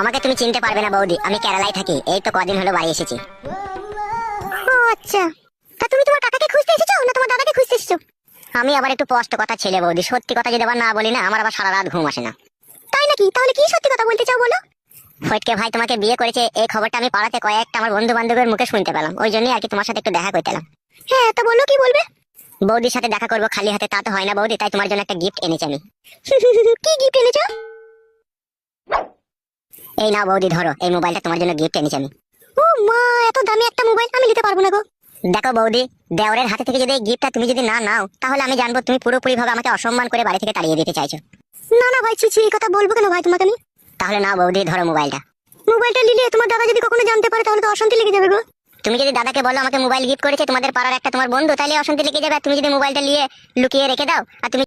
আমাকে তুমি চিনতে পারবে না বৌদি, আমি কেরালায় থাকি, এই তো কদিন হলো বাড়ি এসেছি। ও আচ্ছা, তা তুমি তোমার কাকাকে খুঁজতে এসেছো না তোমার দাদাকে খুঁজতে এসেছো? আমি আবার একটু স্পষ্ট কথা ছেলে বৌদি, সত্যি কথা যদি আবার না বলি না আমার আবার সারা রাত ঘুম আসে না। তাই নাকি? তাহলে কি সত্যি কথা বলতে চাও বলো। ফটকে ভাই তোমাকে বিয়ে করেছে, এই খবরটা আমি পাড়াতে কয়েকটা আমার বন্ধু বান্ধবের মুখে শুনতে পেলাম, ওই জন্যই আর কি তোমার সাথে একটু দেখা করতে এলাম। হ্যাঁ, তা বলো, কি বলবে? বৌদির সাথে দেখা করবো খালি হাতে, তা তো হয় না বৌদি, তাই তোমার জন্য একটা গিফট এনেছি আমি। কি গিফট এনেছো? এই নাও বৌদি ধরো, এই মোবাইলটা তোমার জন্য গিফট এনেছি আমি। ও মা, এত দামি একটা মোবাইল আমি নিতে পারবো না গো। দেখো বৌদি, দেওরের হাতে থেকে যদি এই গিফটটা তুমি যদি না নাও তাহলে আমি জানবো তুমি পুরোপুরি ভাবে আমাকে অসম্মান করে বাড়ি থেকে তাড়িয়ে দিতে চাইছো। না না ভাই, ছি, এই কথা বলবো কেন ভাই তোমাকে আমি? তাহলে না বৌদি ধরো মোবাইলটা। মোবাইলটা নিলে তোমার দাদা যদি কখনো জানতে পারে তাহলে তো অশান্তি লেগে যাবে গো। তুমি যদি দাদাকে বলো আমাকে মোবাইল গিফট করেছে তোমাদের পাড়ার একটা তোমার বন্ধু, তাহলে অশান্তি লেগে যাবে। আর তুমি যদি মোবাইলটা নিয়ে লুকিয়ে রেখে দাও আর তুমি